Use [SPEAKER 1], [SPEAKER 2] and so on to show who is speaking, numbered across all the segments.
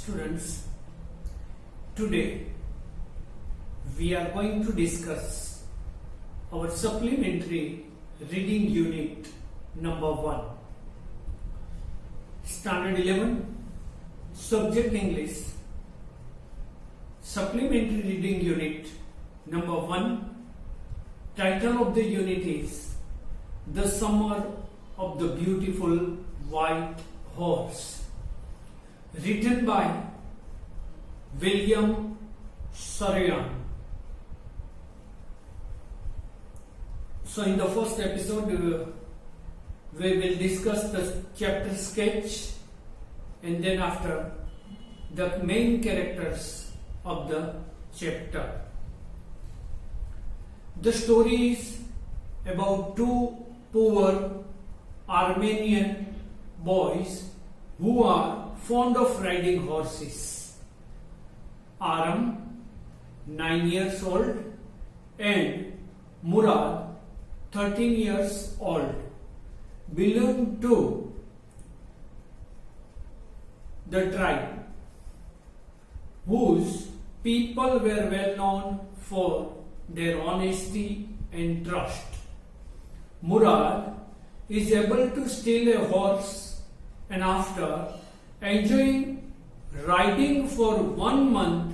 [SPEAKER 1] Students, today we are going to discuss our supplementary reading unit number 1. Standard 11, Subject English, supplementary reading unit number 1. Title of the unit is The Summer of the Beautiful White Horse. Written by William Saroyan. So in the first episode we will discuss the chapter sketch, and then after the main characters of the chapter. The story is about two poor Armenian boys who are fond of riding horses. Aram, 9 years old, and Murad, 13 years old, belong to the tribe whose people were well known for their honesty and trust. Murad is able to steal a horse, and after enjoying riding for 1 month,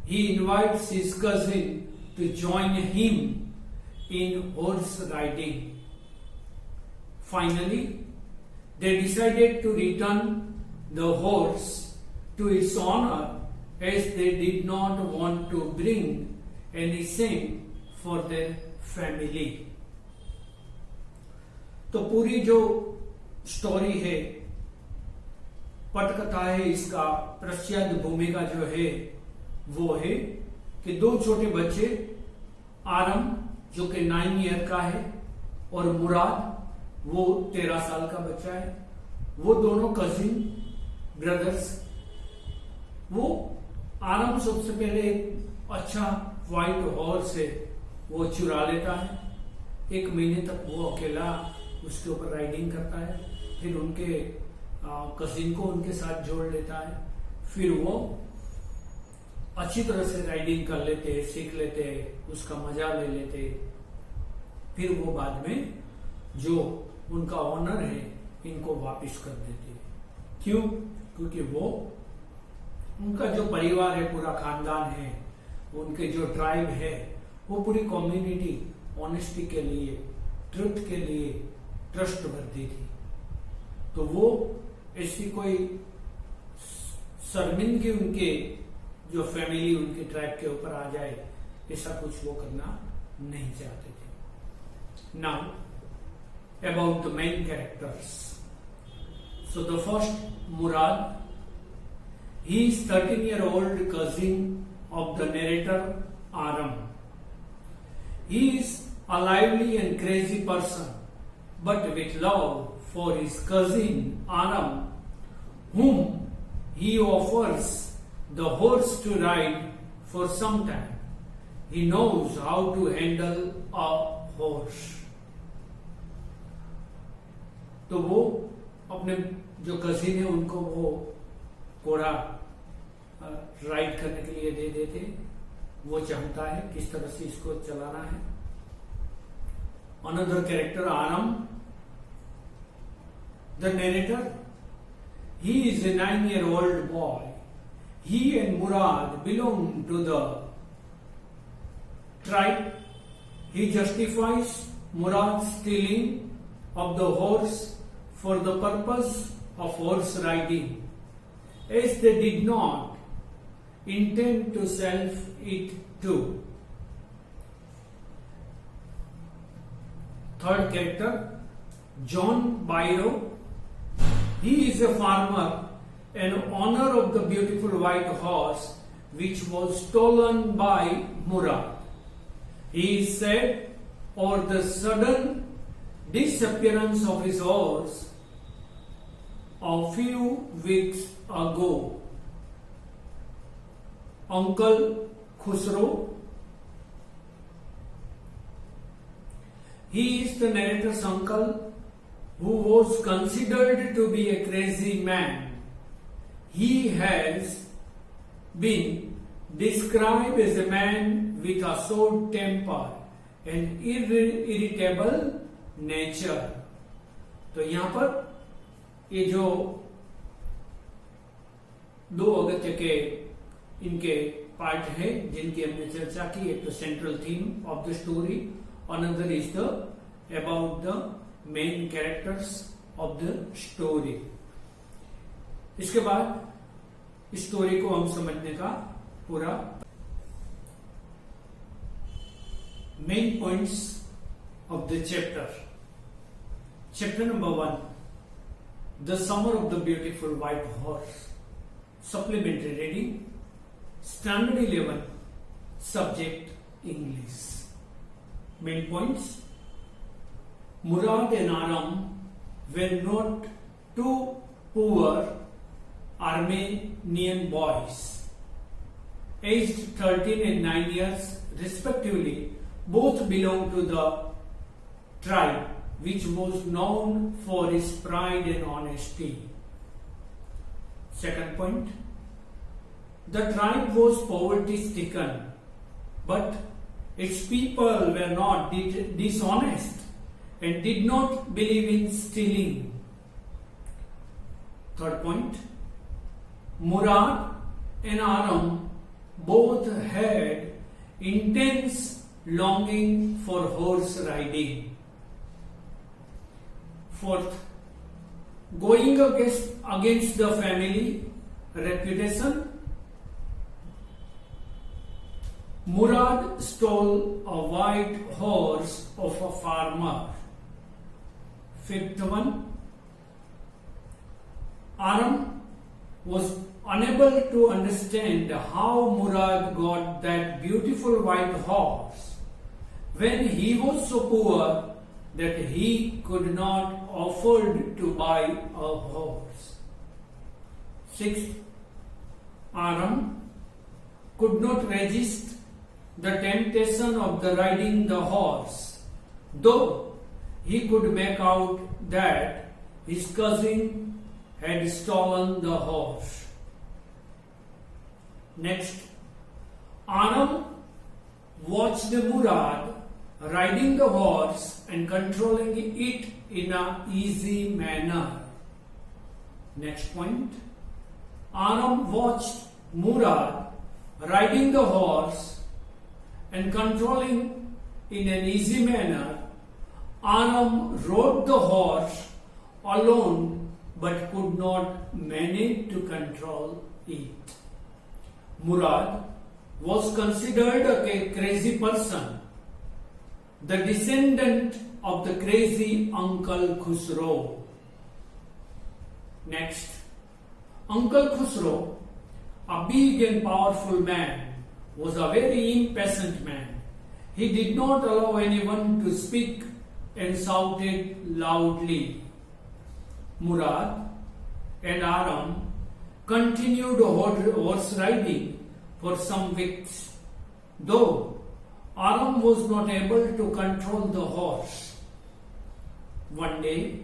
[SPEAKER 1] he invites his cousin to join him in horse riding. Finally, they decided to return the horse to its owner, as they did not want to bring any shame for their family. तो पूरी जो story है, पटकथा है, इसका पृष्ठभूमि भूमिका जो है वो है कि दो छोटे बच्चे, आरम जो कि 9 ईयर का है और मुराद वो 13 साल का बच्चा है, वो दोनों कजिन ब्रदर्स। वो आरम सबसे पहले एक अच्छा व्हाइट हॉर्स है वो चुरा लेता है। 1 महीने तक वो अकेला उसके ऊपर राइडिंग करता है, फिर उनके कजिन को उनके साथ जोड़ लेता है, फिर वो अच्छी तरह से राइडिंग कर लेते, सीख लेते, उसका मजा ले लेते। फिर वो बाद में जो उनका ऑनर है इनको वापस कर देते। क्यों? क्योंकि वो उनका जो परिवार है, पूरा खानदान है, उनके जो ट्राइब है, वो पूरी कम्युनिटी ऑनेस्टी के लिए, ट्रुथ के लिए ट्रस्टवर्दी थी। तो वो ऐसी कोई शर्मिंदगी उनके जो फैमिली, उनके ट्राइब के ऊपर आ जाए, ऐसा कुछ वो करना नहीं चाहते थे। Now about the main characters. So the first, Murad, he is 13-year-old cousin of the narrator Aram. He is a lively and crazy person, but with love for his cousin Aram, whom he offers the horse to ride for some time. He knows how to handle a horse. तो वो अपने जो cousin है उनको वो घोड़ा ride करने के लिए दे देते। वो जानता है किस तरह से इसको चलाना है। Another character, Aram, the narrator, he is a 9-year-old boy. He and Murad belong to the tribe. He justifies Murad's stealing of the horse for the purpose of horse riding, as they did not intend to sell it too. Third character, John Byro. He is a farmer and owner of the beautiful white horse which was stolen by Murad. He is sad over the sudden disappearance of his horse a few weeks ago. Uncle Khusro. He is the narrator's uncle, who was considered to be a crazy man. he has been described as a man with a short temper and irritable nature. तो यहां पर ये जो दो अगत्य के इनके part है जिनकी हमने चर्चा की, एक तो central theme of the story, another is the about the main characters of the story. इसके बाद स्टोरी को हम समझने का पूरा main points of the chapter. Chapter number 1, the summer of the beautiful white horse. Supplementary reading, Standard 11, Subject English. Main points: Murad and Aram were not two poor Armenian boys, aged 13 and 9 years respectively. Both belonged to the tribe which was known for its pride and honesty. Second point, the tribe was poverty stricken, but its people were not dishonest and did not believe in stealing. Third point, Murad and Aram both had intense longing for horse riding. Fourth, going against the family reputation, Murad stole a white horse of a farmer. Fifth one, Aram was unable to understand how Murad got that beautiful white horse when he was so poor that he could not afford to buy a horse. Sixth, Aram could not resist the temptation of the riding the horse, though he could make out that his cousin had stolen the horse. Next, Aram watched Murad riding the horse and controlling it in an easy manner. Next point, Aram watched Murad riding the horse and controlling in an easy manner. Aram rode the horse alone but could not manage to control it. Murad was considered a crazy person, the descendant of the crazy Uncle Khusro. Next, Uncle Khusro, a big and powerful man, was a very impatient man. He did not allow anyone to speak and shouted loudly. Murad and Aram continued horse riding for some weeks, though Aram was not able to control the horse. One day,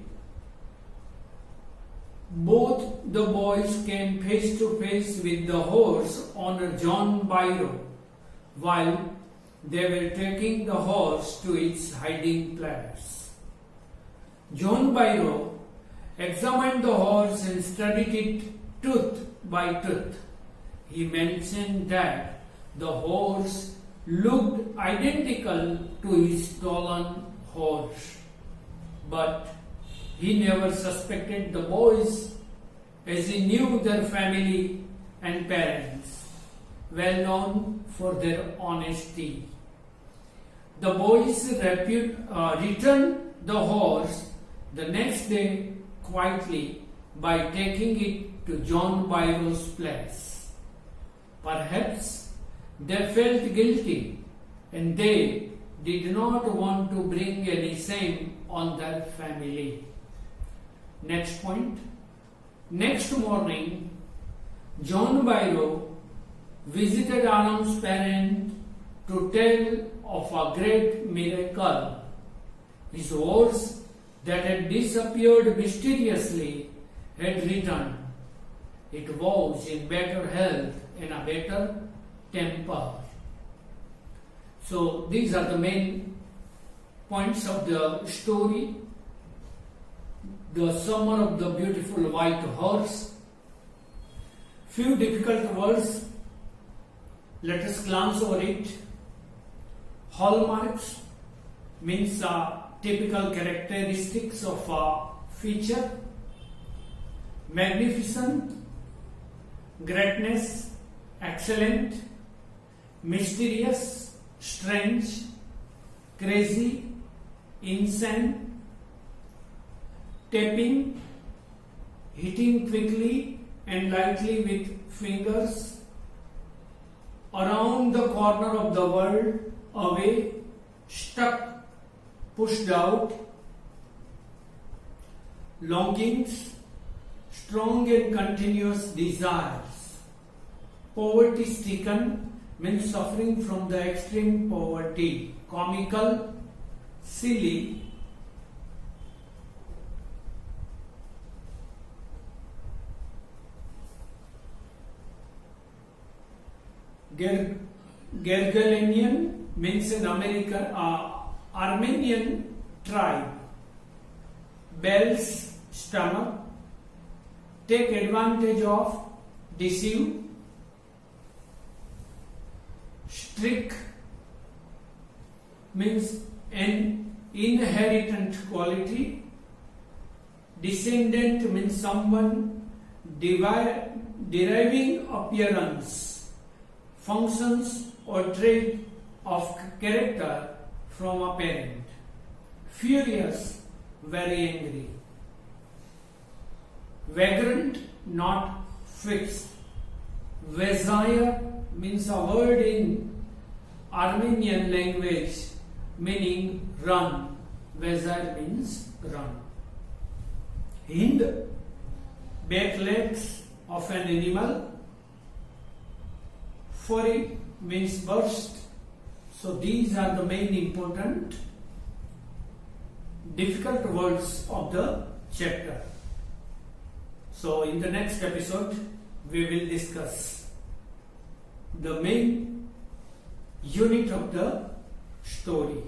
[SPEAKER 1] both the boys came face to face with the horse owner John Byro while they were taking the horse to its hiding place. John Byro examined the horse and studied it tooth by tooth. He mentioned that the horse looked identical to his stolen horse, but he never suspected the boys as he knew their family and parents, well known for their honesty. The boys returned the horse the next day quietly by taking it to John Byro's place. Perhaps they felt guilty and they did not want to bring any shame on their family. Next point. Next morning, John Byro visited Aram's parents to tell of a great miracle. His horse that had disappeared mysteriously had returned. it vows in better health and a better temper. So these are the main points of the story. The summer of the beautiful white horse. Few difficult words. Let us glance over it. Hallmarks means typical characteristics of a feature. Magnificent, greatness, excellent, mysterious, strange, crazy, insane, tapping, hitting quickly and lightly with fingers, around the corner of the world, away, stuck, pushed out, longings, strong and continuous desires. Poverty stricken means suffering from the extreme poverty. Comical, silly, Gergalenian means an Armenian tribe. Bell's stomach, take advantage of, deceive. Strict means an inherent quality. Descendant means someone deriving appearance, functions or trait of character from a parent. Furious, very angry. Vagrant, not fixed. Vezaya means a word in Armenian language meaning run. Vezaya means run. Hind, back legs of an animal. Furry means burst. So these are the main important difficult words of the chapter. So in the next episode we will discuss the main unit of the story.